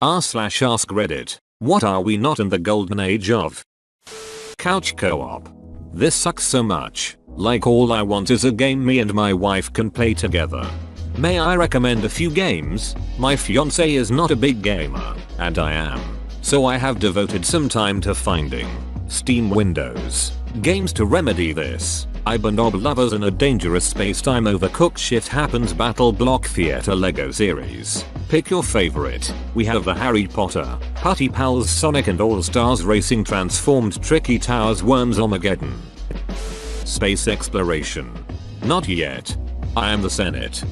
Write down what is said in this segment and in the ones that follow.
r/AskReddit. What are we not in the golden age of? Couch co-op. This sucks so much. Like, all I want is a game me and my wife can play together. May I recommend a few games? My fiance is not a big gamer, and I am. So I have devoted some time to finding Steam windows games to remedy this. Ibonob lovers in a dangerous space-time overcooked shit happens battle block theater Lego series. Pick your favorite. We have the Harry Potter, Putty Pals Sonic and All-Stars Racing Transformed Tricky Towers Worms Armageddon. Space exploration. Not yet. I am the Senate.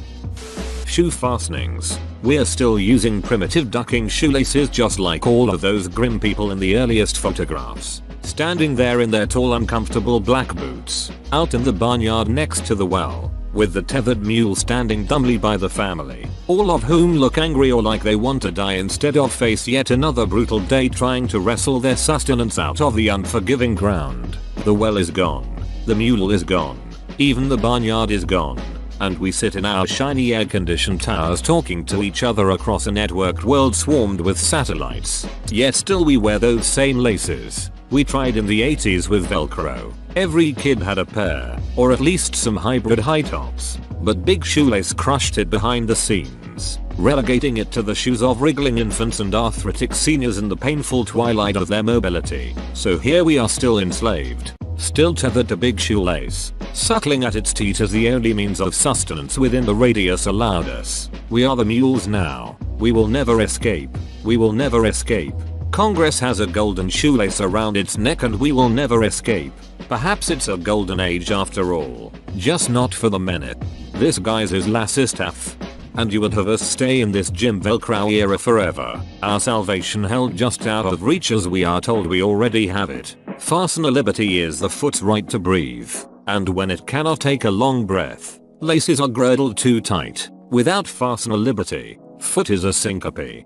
Shoe fastenings. We're still using primitive ducking shoelaces just like all of those grim people in the earliest photographs. Standing there in their tall uncomfortable black boots, out in the barnyard next to the well, with the tethered mule standing dumbly by the family, all of whom look angry or like they want to die instead of face yet another brutal day trying to wrestle their sustenance out of the unforgiving ground. The well is gone. The mule is gone. Even the barnyard is gone. And we sit in our shiny air-conditioned towers talking to each other across a networked world swarmed with satellites. Yet still we wear those same laces. We tried in the 80s with Velcro. Every kid had a pair, or at least some hybrid high tops. But Big Shoelace crushed it behind the scenes, relegating it to the shoes of wriggling infants and arthritic seniors in the painful twilight of their mobility. So here we are, still enslaved, still tethered to Big Shoelace, suckling at its teat as the only means of sustenance within the radius allowed us. We are the mules now. We will never escape. We will never escape. Congress has a golden shoelace around its neck and we will never escape. Perhaps it's a golden age after all. Just not for the minute. This guys is lasses tough. And you would have us stay in this Jim Velcro era forever. Our salvation held just out of reach as we are told we already have it. Fastener liberty is the foot's right to breathe. And when it cannot take a long breath, laces are girdled too tight. Without fastener liberty, foot is a syncope.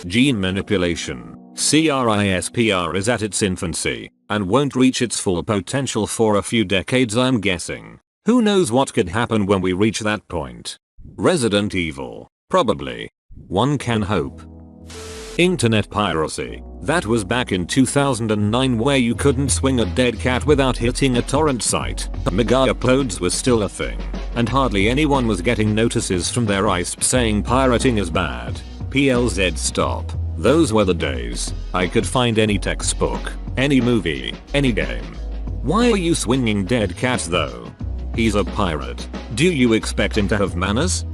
Gene manipulation. CRISPR is at its infancy and won't reach its full potential for a few decades, I'm guessing. Who knows what could happen when we reach that point? Resident Evil. Probably. One can hope. Internet piracy. That was back in 2009 where you couldn't swing a dead cat without hitting a torrent site. Mega uploads was still a thing, and hardly anyone was getting notices from their ISP saying pirating is bad. PLZ stop. Those were the days. I could find any textbook, any movie, any game. Why are you swinging dead cats though? He's a pirate. Do you expect him to have manners?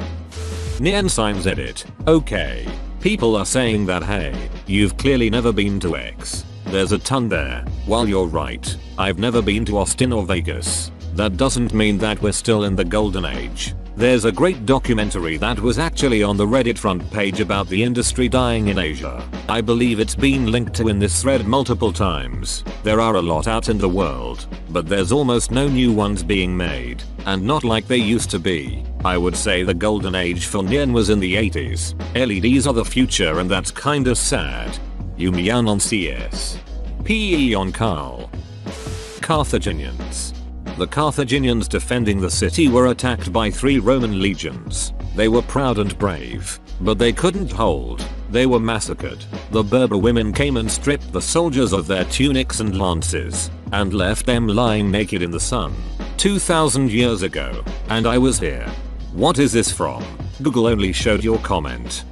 Nyan signs edit. Okay. People are saying that hey, you've clearly never been to X. There's a ton there. While you're right, I've never been to Austin or Vegas. That doesn't mean that we're still in the golden age. There's a great documentary that was actually on the Reddit front page about the industry dying in Asia. I believe it's been linked to in this thread multiple times. There are a lot out in the world, but there's almost no new ones being made, and not like they used to be. I would say the golden age for Nyan was in the 80s. LEDs are the future and that's kinda sad. Yumian on CS. PE on Carl. Carthaginians. The Carthaginians defending the city were attacked by 3 Roman legions. They were proud and brave, but they couldn't hold. They were massacred. The Berber women came and stripped the soldiers of their tunics and lances, and left them lying naked in the sun. 2000 years ago, and I was here. What is this from? Google only showed your comment.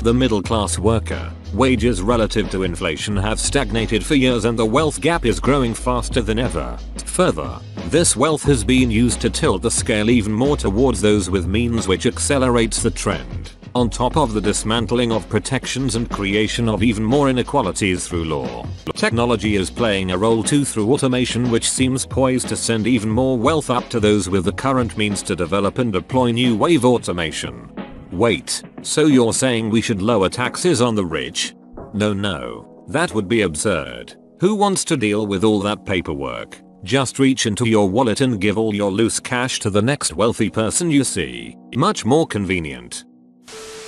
The middle class worker. Wages relative to inflation have stagnated for years and the wealth gap is growing faster than ever. Further, this wealth has been used to tilt the scale even more towards those with means, which accelerates the trend. On top of the dismantling of protections and creation of even more inequalities through law. Technology is playing a role too through automation, which seems poised to send even more wealth up to those with the current means to develop and deploy new wave automation. Wait, so you're saying we should lower taxes on the rich? No, that would be absurd. Who wants to deal with all that paperwork? Just reach into your wallet and give all your loose cash to the next wealthy person you see. Much more convenient.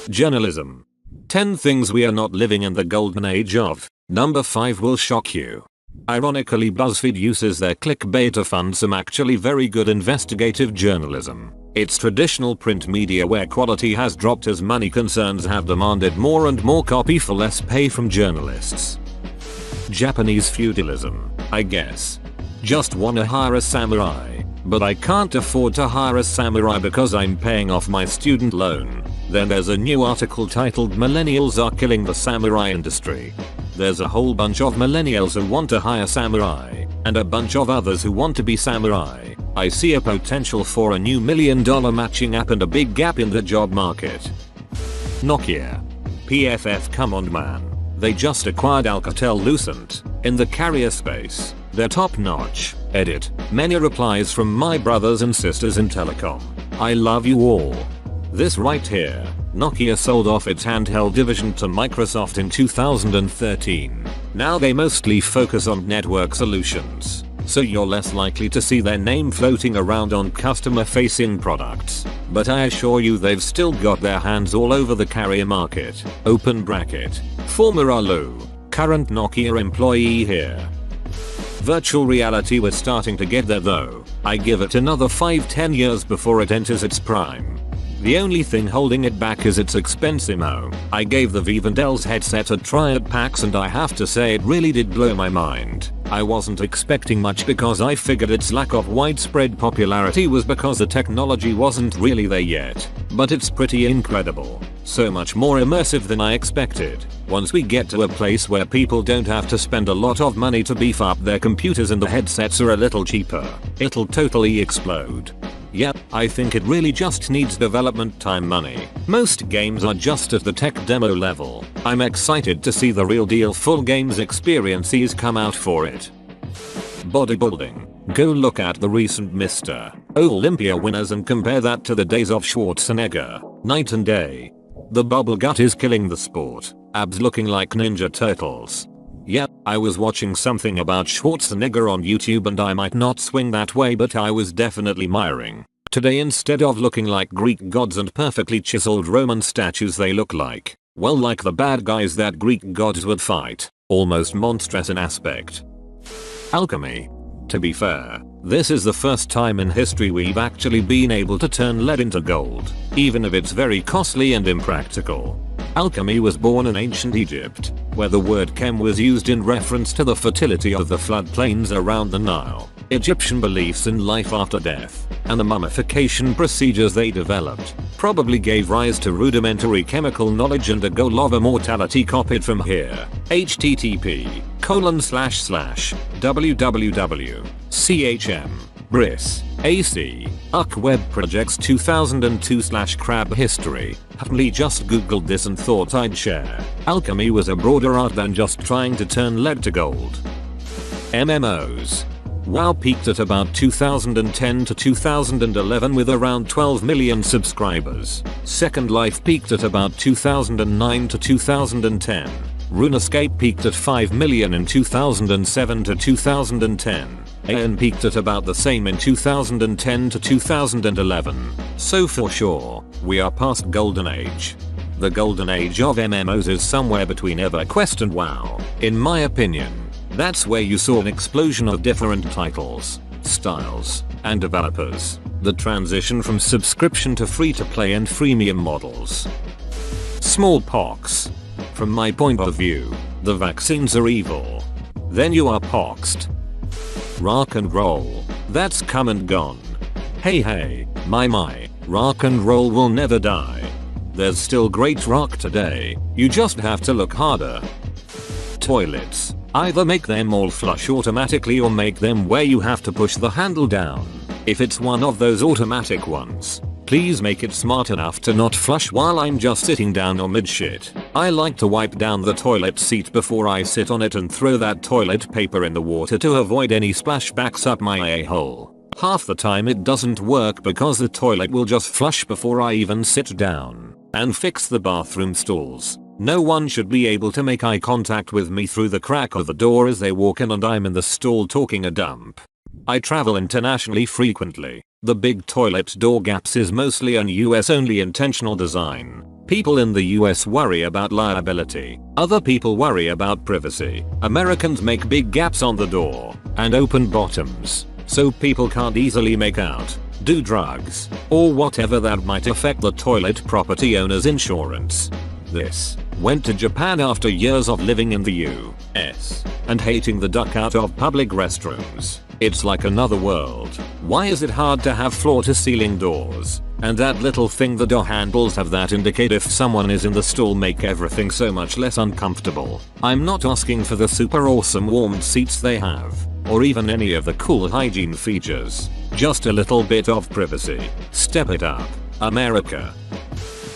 Journalism. 10 things we are not living in the golden age of. Number 5 will shock you. Ironically, BuzzFeed uses their clickbait to fund some actually very good investigative journalism. It's traditional print media where quality has dropped as money concerns have demanded more and more copy for less pay from journalists. Japanese feudalism, I guess. Just wanna hire a samurai, but I can't afford to hire a samurai because I'm paying off my student loan. Then there's a new article titled "Millennials are killing the samurai industry." There's a whole bunch of millennials who want to hire samurai, and a bunch of others who want to be samurai. I see a potential for a new $1 million matching app and a big gap in the job market. Nokia. PFF, come on man. They just acquired Alcatel-Lucent. In the carrier space, they're top notch. Edit. Many replies from my brothers and sisters in telecom. I love you all. This right here. Nokia sold off its handheld division to Microsoft in 2013. Now they mostly focus on network solutions, so you're less likely to see their name floating around on customer-facing products. But I assure you they've still got their hands all over the carrier market. Open bracket. Former Alu. Current Nokia employee here. Virtual reality was starting to get there though. I give it another 5-10 years before it enters its prime. The only thing holding it back is its expensimo. I gave the Vivendel's headset a try at PAX and I have to say it really did blow my mind. I wasn't expecting much because I figured its lack of widespread popularity was because the technology wasn't really there yet. But it's pretty incredible. So much more immersive than I expected. Once we get to a place where people don't have to spend a lot of money to beef up their computers and the headsets are a little cheaper, it'll totally explode. Yep, I think it really just needs development time money. Most games are just at the tech demo level. I'm excited to see the real deal full games experiences come out for it. Bodybuilding. Go look at the recent Mr. Olympia winners and compare that to the days of Schwarzenegger. Night and day. The bubble gut is killing the sport. Abs looking like Ninja Turtles. Yep, I was watching something about Schwarzenegger on YouTube and I might not swing that way but I was definitely miring. Today instead of looking like Greek gods and perfectly chiseled Roman statues they look like, well, like the bad guys that Greek gods would fight. Almost monstrous in aspect. Alchemy. To be fair, this is the first time in history we've actually been able to turn lead into gold, even if it's very costly and impractical. Alchemy was born in ancient Egypt, where the word chem was used in reference to the fertility of the floodplains around the Nile, Egyptian beliefs in life after death, and the mummification procedures they developed probably gave rise to rudimentary chemical knowledge and a goal of immortality copied from here. http://www.chm Briss, AC, UC Web Projects 2002/crab history. Happily just googled this and thought I'd share. Alchemy was a broader art than just trying to turn lead to gold. MMOs. WoW peaked at about 2010 to 2011 with around 12 million subscribers. Second Life peaked at about 2009 to 2010. RuneScape peaked at 5 million in 2007 to 2010. AN peaked at about the same in 2010 to 2011. So for sure, we are past Golden Age. The Golden Age of MMOs is somewhere between EverQuest and WoW, in my opinion. That's where you saw an explosion of different titles, styles, and developers. The transition from subscription to free-to-play and freemium models. Smallpox. From my point of view, the vaccines are evil. Then you are poxed. Rock and roll. That's come and gone. Hey, my, rock and roll will never die. There's still great rock today, you just have to look harder. Toilets. Either make them all flush automatically or make them where you have to push the handle down. If it's one of those automatic ones, please make it smart enough to not flush while I'm just sitting down or mid-shit. I like to wipe down the toilet seat before I sit on it and throw that toilet paper in the water to avoid any splashbacks up my a-hole. Half the time it doesn't work because the toilet will just flush before I even sit down. And fix the bathroom stalls. No one should be able to make eye contact with me through the crack of the door as they walk in and I'm in the stall talking a dump. I travel internationally frequently, The big toilet door gaps is mostly an US only intentional design. People in the US worry about liability. Other people worry about privacy. Americans make big gaps on the door and open bottoms so people can't easily make out, do drugs, or whatever that might affect the toilet property owner's insurance. This went to Japan after years of living in the US and hating the duck out of public restrooms. It's like another world. Why is it hard to have floor-to-ceiling doors? And that little thing the door handles have that indicate if someone is in the stall make everything so much less uncomfortable. I'm not asking for the super awesome warmed seats they have, or even any of the cool hygiene features. Just a little bit of privacy. Step it up, America.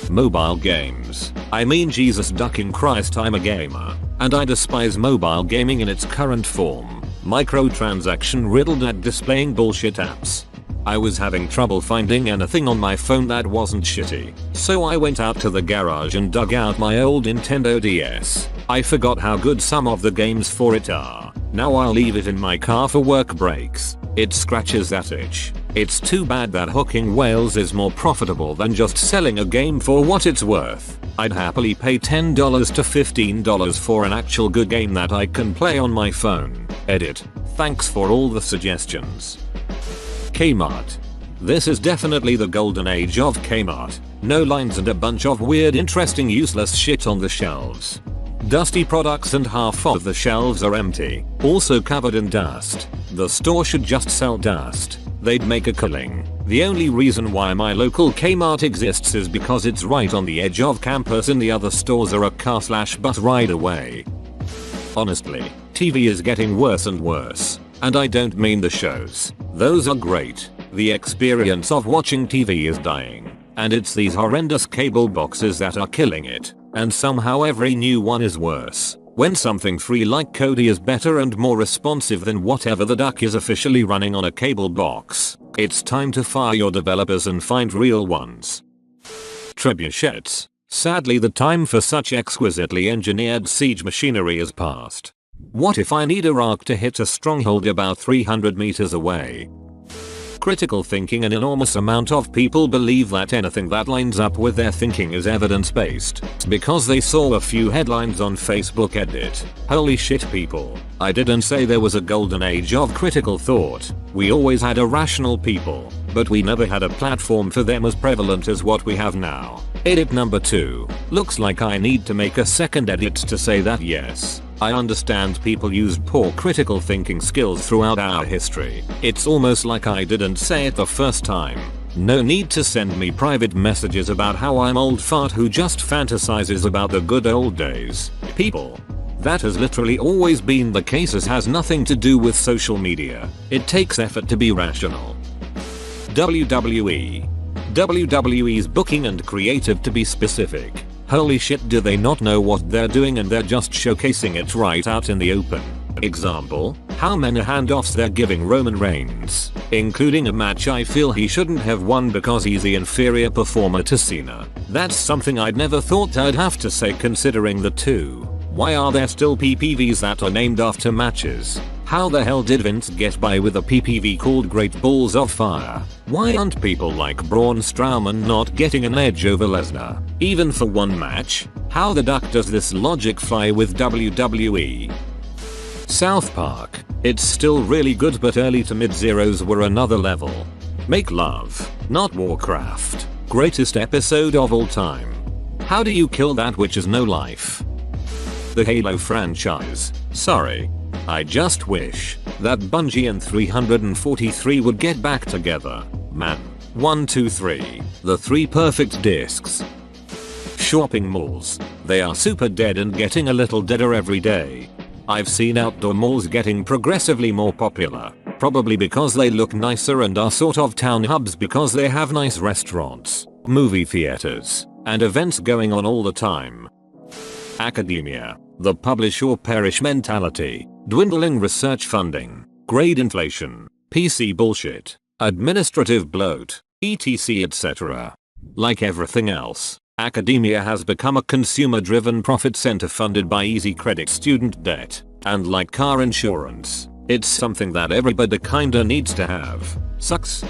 Mobile games. I mean, Jesus ducking Christ, I'm a gamer, and I despise mobile gaming in its current form. Microtransaction riddled at displaying bullshit apps. I was having trouble finding anything on my phone that wasn't shitty, so I went out to the garage and dug out my old Nintendo DS. I forgot how good some of the games for it are. Now I'll leave it in my car for work breaks. It scratches that itch. It's too bad that hooking whales is more profitable than just selling a game for what it's worth. I'd happily pay $10 to $15 for an actual good game that I can play on my phone. Edit. Thanks for all the suggestions. Kmart. This is definitely the golden age of Kmart. No lines and a bunch of weird, interesting, useless shit on the shelves. Dusty products and half of the shelves are empty, also covered in dust. The store should just sell dust. They'd make a killing. The only reason why my local Kmart exists is because it's right on the edge of campus and the other stores are a car/bus ride away. Honestly, TV is getting worse and worse. And I don't mean the shows. Those are great. The experience of watching TV is dying. And it's these horrendous cable boxes that are killing it. And somehow every new one is worse. When something free like Kodi is better and more responsive than whatever the duck is officially running on a cable box, it's time to fire your developers and find real ones. Trebuchets. Sadly, the time for such exquisitely engineered siege machinery is past. What if I need a rock to hit a stronghold about 300 meters away? Critical thinking. An enormous amount of people believe that anything that lines up with their thinking is evidence-based because they saw a few headlines on Facebook. Edit. Holy shit, people. I didn't say there was a golden age of critical thought. We always had irrational people, but we never had a platform for them as prevalent as what we have now. Edit number 2. Looks like I need to make a second edit to say that yes, I understand people used poor critical thinking skills throughout our history. It's almost like I didn't say it the first time. No need to send me private messages about how I'm old fart who just fantasizes about the good old days. People. That has literally always been the case. It has nothing to do with social media. It takes effort to be rational. WWE. WWE's booking and creative, to be specific. Holy shit, do they not know what they're doing and they're just showcasing it right out in the open. Example, how many handoffs they're giving Roman Reigns, including a match I feel he shouldn't have won because he's the inferior performer to Cena. That's something I'd never thought I'd have to say considering the two. Why are there still PPVs that are named after matches? How the hell did Vince get by with a PPV called Great Balls of Fire? Why aren't people like Braun Strowman not getting an edge over Lesnar, even for one match? How the duck does this logic fly with WWE? South Park. It's still really good, but early to mid zeros were another level. Make love, not Warcraft. Greatest episode of all time. How do you kill that which is no life? The Halo franchise. Sorry. I just wish that Bungie and 343 would get back together. Man. 1, 2, 3. The 3 perfect discs. Shopping malls. They are super dead and getting a little deader every day. I've seen outdoor malls getting progressively more popular. Probably because they look nicer and are sort of town hubs because they have nice restaurants, movie theaters, and events going on all the time. Academia. The publish or perish mentality. Dwindling research funding. Grade inflation. PC bullshit. Administrative bloat. etc, etc. Like everything else, academia has become a consumer-driven profit center funded by easy credit student debt. And like car insurance, it's something that everybody kinda needs to have. Sucks.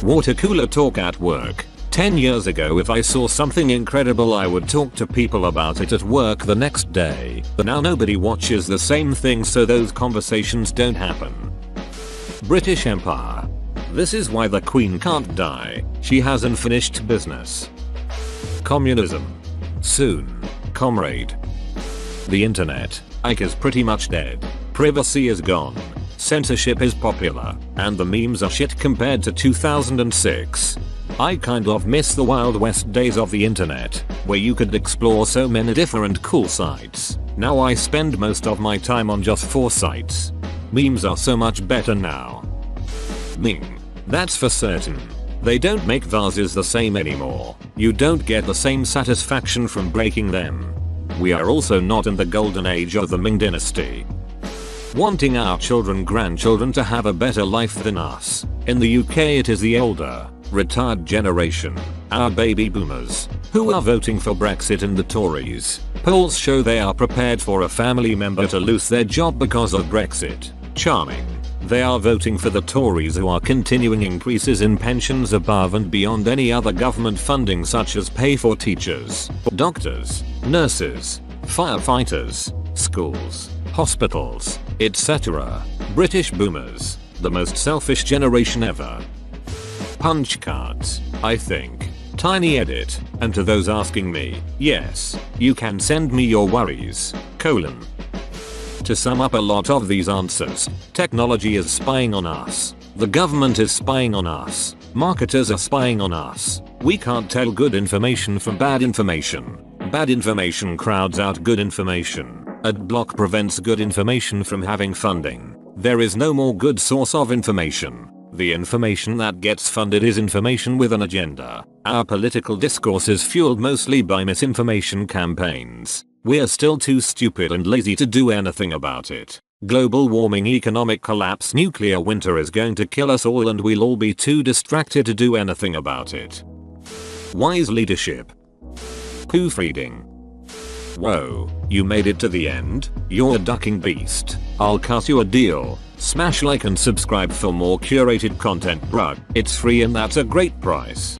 Water cooler talk at work. 10 years ago if I saw something incredible I would talk to people about it at work the next day, but now nobody watches the same thing so those conversations don't happen. British Empire. This is why the Queen can't die, she has unfinished business. Communism. Soon, comrade. The internet, Ike is pretty much dead, privacy is gone, censorship is popular, and the memes are shit compared to 2006. I kind of miss the Wild West days of the internet, where you could explore so many different cool sites. Now I spend most of my time on just 4 sites. Memes are so much better now. Meme. That's for certain. They don't make vases the same anymore. You don't get the same satisfaction from breaking them. We are also not in the golden age of the Ming dynasty. Wanting our grandchildren to have a better life than us. In the UK it is the older, retired generation, our baby boomers, who are voting for Brexit and the Tories. Polls show they are prepared for a family member to lose their job because of Brexit. Charming. They are voting for the Tories who are continuing increases in pensions above and beyond any other government funding such as pay for teachers, doctors, nurses, firefighters, schools, hospitals, etc. British boomers, the most selfish generation ever. Punch cards, I think. Tiny edit, and to those asking me, yes, you can send me your worries, To sum up a lot of these answers, technology is spying on us, the government is spying on us, marketers are spying on us, we can't tell good information from bad information. Bad information crowds out good information. Adblock prevents good information from having funding. There is no more good source of information. The information that gets funded is information with an agenda. Our political discourse is fueled mostly by misinformation campaigns. We're still too stupid and lazy to do anything about it. Global warming, economic collapse, nuclear winter is going to kill us all and we'll all be too distracted to do anything about it. Wise leadership. Proofreading. Whoa, you made it to the end? You're a ducking beast. I'll cut you a deal. Smash like and subscribe for more curated content, bruh. It's free and that's a great price.